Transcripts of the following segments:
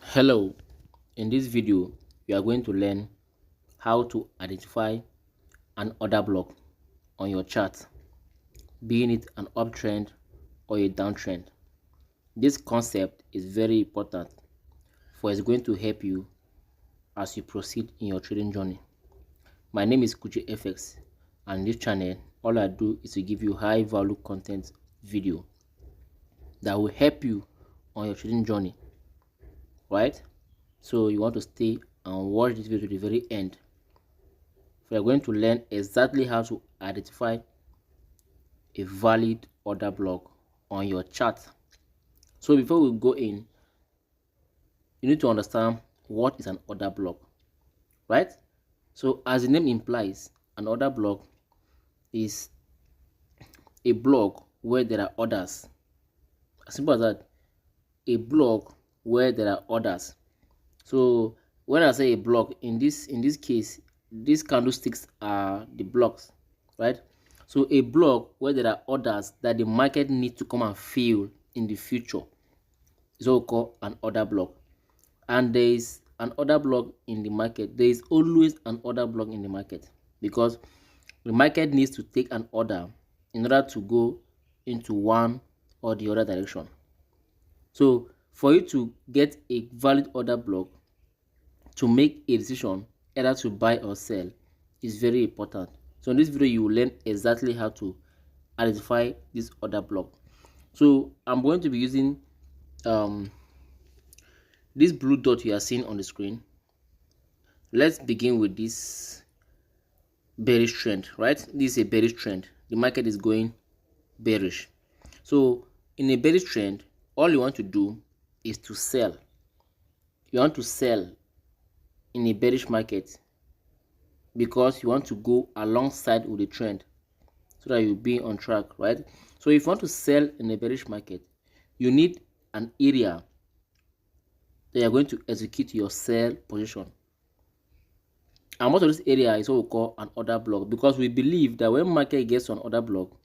Hello, in this video you are going to learn how to identify an order block on your chart, being it an uptrend or a downtrend. This concept is very important for it's going to help you as you proceed in your trading journey. My name is Kuchi FX, and this channel all I do is to give you high value content video that will help you on your trading journey, right? So you want to stay and watch this video to the very end. We are going to learn exactly how to identify a valid order block on your chart. So before we go in, you need to understand what is an order block, right? So as the name implies, an order block is a block where there are orders. As simple as that. A block where there are orders. So when I say a block, in this case, these candlesticks are the blocks, right? So a block where there are orders that the market needs to come and fill in the future is what we call an order block. And there is an order block in the market. There is always an order block in the market because the market needs to take an order in order to go into one or the other direction. So for you to get a valid order block, to make a decision either to buy or sell is very important. So in this video you will learn exactly how to identify this order block. So I'm going to be using this blue dot you are seeing on the screen. Let's begin with this bearish trend, right? This is a bearish trend. The market is going bearish. So in a bearish trend, all you want to do is to sell. You want to sell in a bearish market because you want to go alongside with the trend so that you'll be on track, right? So if you want to sell in a bearish market, you need an area that you're going to execute your sell position. And most of this area is what we call an order block, because we believe that when market gets to an order block,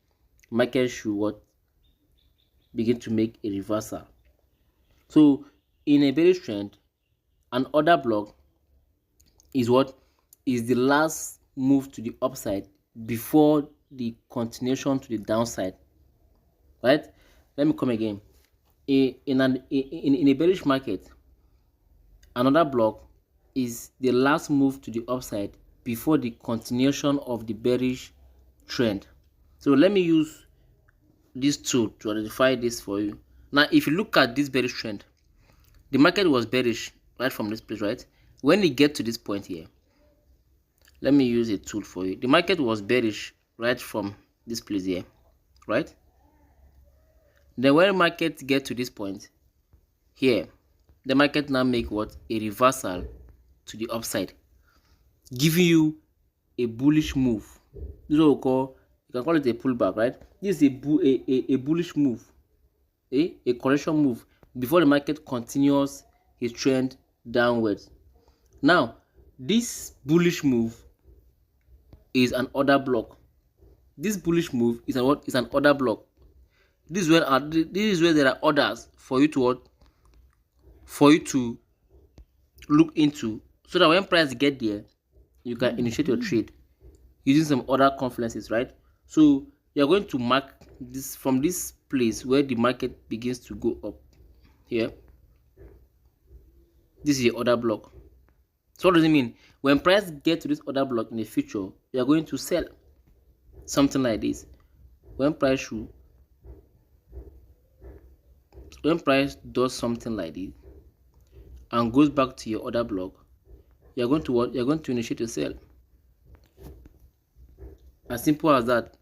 market should begin to make a reversal. So in a bearish trend, an order block is the last move to the upside before the continuation to the downside, right? Let me come again. In a bearish market, another block is the last move to the upside before the continuation of the bearish trend. So let me use this tool to identify this for you. Now if you look at this bearish trend, the market was bearish right from this place, right? When you get to this point here, let me use a tool for you. The market was bearish right from this place here, right? Then when the market get to this point here, the market now make what? A reversal to the upside, giving you a bullish move. This is what we call, you can call it a pullback, right? This is a bullish move, a correction move before the market continues his trend downwards. Now this bullish move is an order block. This bullish move is an order block. This is where there are orders for you to look into, so that when price get there, you can initiate your trade using some other confluences, right? So you're going to mark this from this place where the market begins to go up here. This is your order block. So what does it mean? When price get to this order block in the future, you are going to sell something like this. When price does something like this and goes back to your order block, you're going to initiate a sell. As simple as that.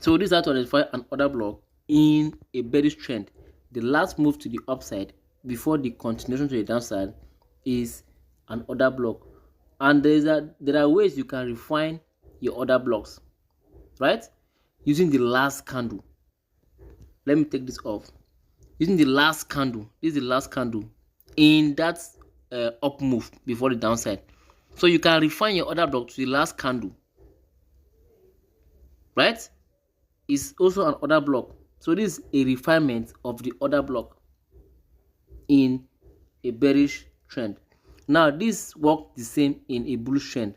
So this is how to identify an order block in a bearish trend. The last move to the upside before the continuation to the downside is an order block. And there are ways you can refine your order blocks, right? Using the last candle. Let me take this off. Using the last candle. This is the last candle in that up move before the downside. So you can refine your order block to the last candle right, is also an order block. So this is a refinement of the order block in a bearish trend. Now this works the same in a bullish trend,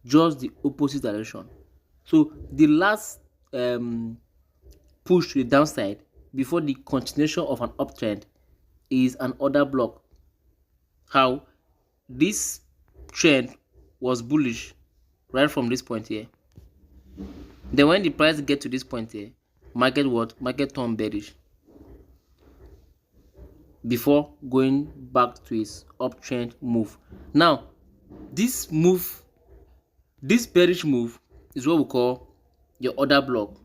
just the opposite direction. So the last push to the downside before the continuation of an uptrend is an order block. How this trend was bullish right from this point here. Then when the price get to this point here, market turn bearish before going back to its uptrend move. Now this bearish move is what we call your order block.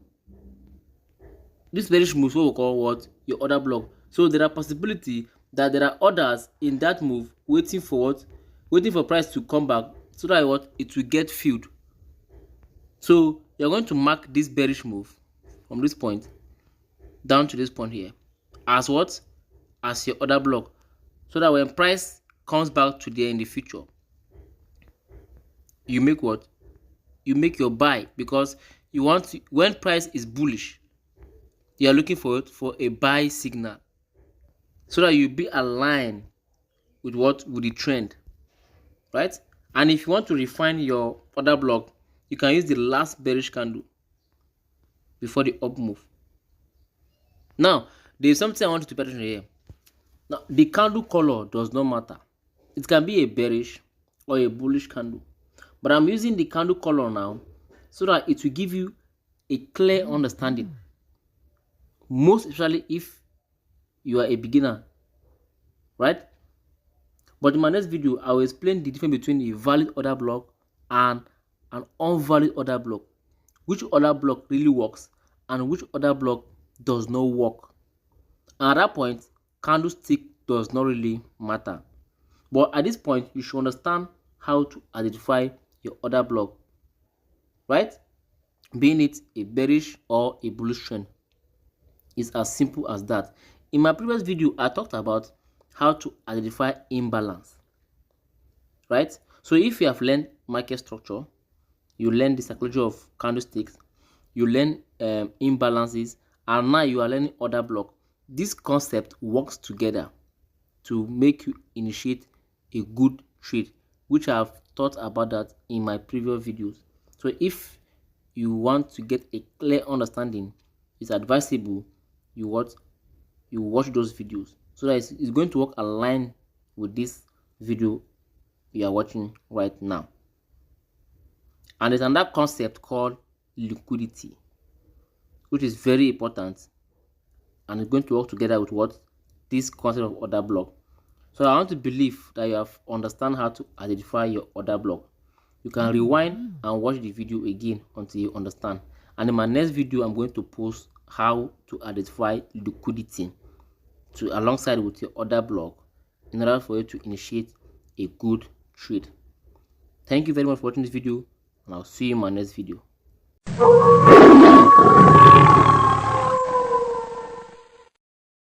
This bearish move is what we call what? Your order block. So there are possibility that there are orders in that move waiting for what? Waiting for price to come back so that what? It will get filled. So you're going to mark this bearish move from this point down to this point here as what? As your order block, so that when price comes back to there in the future, you make what? You make your buy, because you want to, when price is bullish, you are looking for it for a buy signal, so that you be aligned with what? With the trend, right? And if you want to refine your order block, you can use the last bearish candle before the up move. Now there is something I want you to pay attention here. Now the candle color does not matter. It can be a bearish or a bullish candle, but I'm using the candle color now so that it will give you a clear understanding, most especially if you are a beginner, right? But in my next video, I will explain the difference between a valid order block and an unvalid order block, which order block really works and which order block does not work. And at that point, candlestick does not really matter. But at this point, you should understand how to identify your order block, right? Being it a bearish or a bullish trend. It's as simple as that. In my previous video, I talked about how to identify imbalance, right? So if you have learned market structure, you learn the psychology of candlesticks, you learn imbalances, and now you are learning order block. This concept works together to make you initiate a good trade, which I have thought about that in my previous videos. So if you want to get a clear understanding, it's advisable you watch those videos, so that it's going to work aligned with this video you are watching right now. And there's another concept called liquidity, which is very important, and it's going to work together with what? This concept of order block. So I want to believe that you have understand how to identify your order block. You can rewind and watch the video again until you understand. And in my next video, I'm going to post how to identify liquidity alongside with your order block in order for you to initiate a good trade. Thank you very much for watching this video, and I'll see you in my next video.